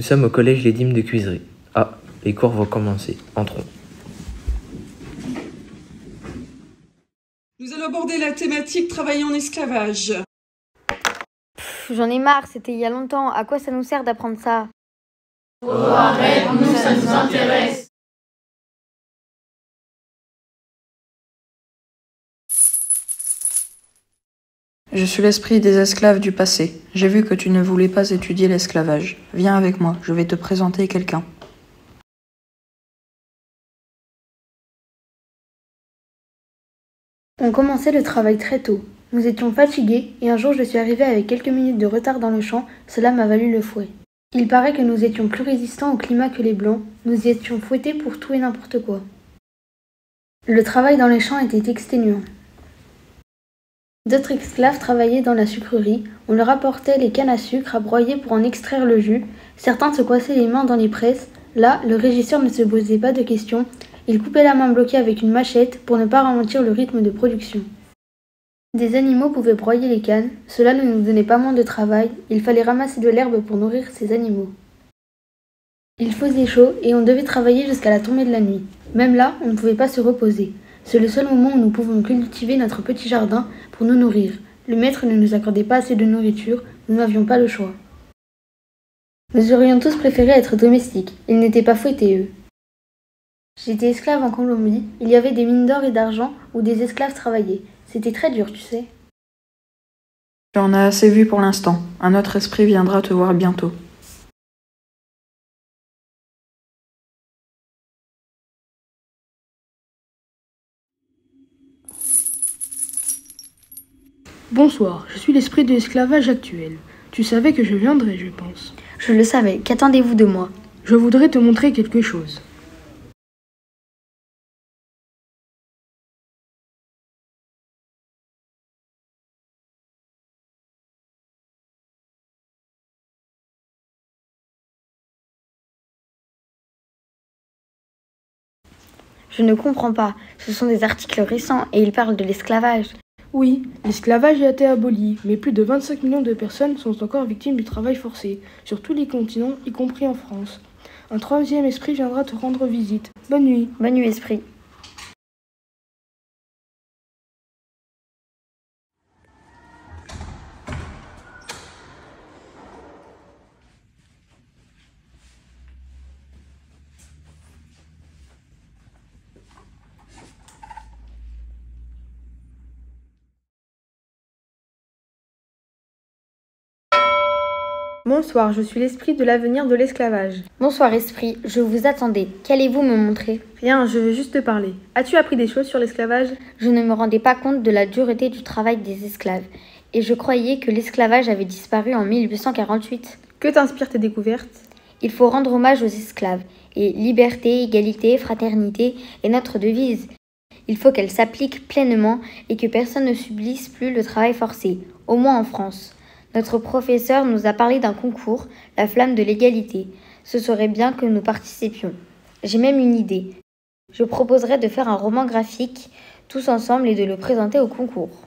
sommes au collège Les Dîmes de Cuisery. Ah, les cours vont commencer. Entrons. Nous allons aborder la thématique travailler en esclavage. J'en ai marre, c'était il y a longtemps. À quoi ça nous sert d'apprendre ça? Oh, arrête, nous, ça nous intéresse. Je suis l'esprit des esclaves du passé. J'ai vu que tu ne voulais pas étudier l'esclavage. Viens avec moi, je vais te présenter quelqu'un. On commençait le travail très tôt. Nous étions fatigués et un jour je suis arrivée avec quelques minutes de retard dans le champ, cela m'a valu le fouet. Il paraît que nous étions plus résistants au climat que les blancs, nous y étions fouettés pour tout et n'importe quoi. Le travail dans les champs était exténuant. D'autres esclaves travaillaient dans la sucrerie, on leur apportait les cannes à sucre à broyer pour en extraire le jus, certains se coinçaient les mains dans les presses, là, le régisseur ne se posait pas de questions, il coupait la main bloquée avec une machette pour ne pas ralentir le rythme de production. Des animaux pouvaient broyer les cannes, cela ne nous donnait pas moins de travail, il fallait ramasser de l'herbe pour nourrir ces animaux. Il faisait chaud et on devait travailler jusqu'à la tombée de la nuit. Même là, on ne pouvait pas se reposer. C'est le seul moment où nous pouvons cultiver notre petit jardin pour nous nourrir. Le maître ne nous accordait pas assez de nourriture, nous n'avions pas le choix. Nous aurions tous préféré être domestiques, ils n'étaient pas fouettés eux. J'étais esclave en Colombie, il y avait des mines d'or et d'argent où des esclaves travaillaient. C'était très dur, tu sais. Tu en as assez vu pour l'instant. Un autre esprit viendra te voir bientôt. Bonsoir, je suis l'esprit de l'esclavage actuel. Tu savais que je viendrais, je pense. Je le savais, qu'attendez-vous de moi? Je voudrais te montrer quelque chose. Je ne comprends pas, ce sont des articles récents et ils parlent de l'esclavage. Oui, l'esclavage a été aboli, mais plus de 25 millions de personnes sont encore victimes du travail forcé, sur tous les continents, y compris en France. Un troisième esprit viendra te rendre visite. Bonne nuit. Bonne nuit, esprit. Bonsoir, je suis l'esprit de l'avenir de l'esclavage. Bonsoir, esprit, je vous attendais. Qu'allez-vous me montrer? Rien, je veux juste te parler. As-tu appris des choses sur l'esclavage? Je ne me rendais pas compte de la dureté du travail des esclaves, et je croyais que l'esclavage avait disparu en 1848. Que t'inspirent tes découvertes? Il faut rendre hommage aux esclaves, et liberté, égalité, fraternité est notre devise. Il faut qu'elle s'applique pleinement et que personne ne subisse plus le travail forcé, au moins en France. Notre professeur nous a parlé d'un concours, la flamme de l'égalité. Ce serait bien que nous participions. J'ai même une idée. Je proposerais de faire un roman graphique tous ensemble et de le présenter au concours.